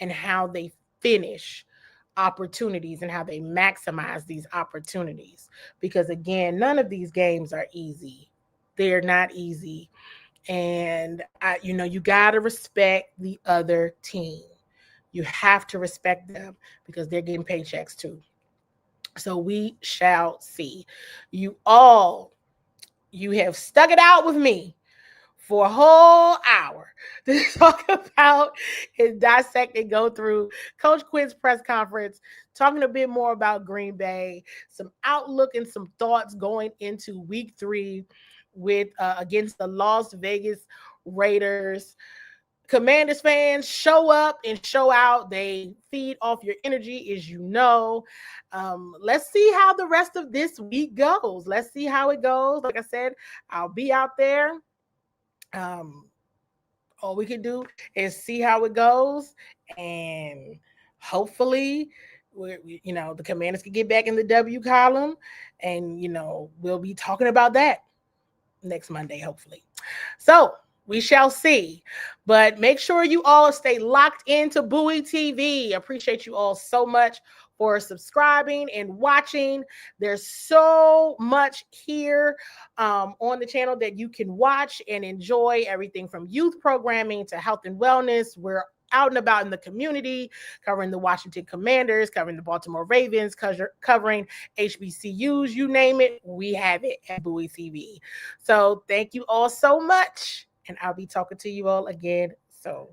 and how they finish opportunities and how they maximize these opportunities. Because again, none of these games are easy. They're not easy. And you got to respect the other team. You have to respect them, because they're getting paychecks too. So we shall see. You have stuck it out with me for a whole hour to talk about and dissect and go through Coach Quinn's press conference, talking a bit more about Green Bay, some outlook and some thoughts going into week 3 with against the Las Vegas Raiders. Commanders fans, show up and show out. They feed off your energy, as you know. Let's see how the rest of this week goes. Let's see how it goes. Like I said, I'll be out there. All we can do is see how it goes, and hopefully the Commanders can get back in the W column, and we'll be talking about that next Monday, hopefully. So we shall see. But make sure you all stay locked into Bowie TV. Appreciate you all so much for subscribing and watching. There's so much here on the channel that you can watch and enjoy, everything from youth programming to health and wellness. We're out and about in the community, covering the Washington Commanders, covering the Baltimore Ravens, covering HBCUs, you name it, we have it at Bowie TV. So thank you all so much, and I'll be talking to you all again soon.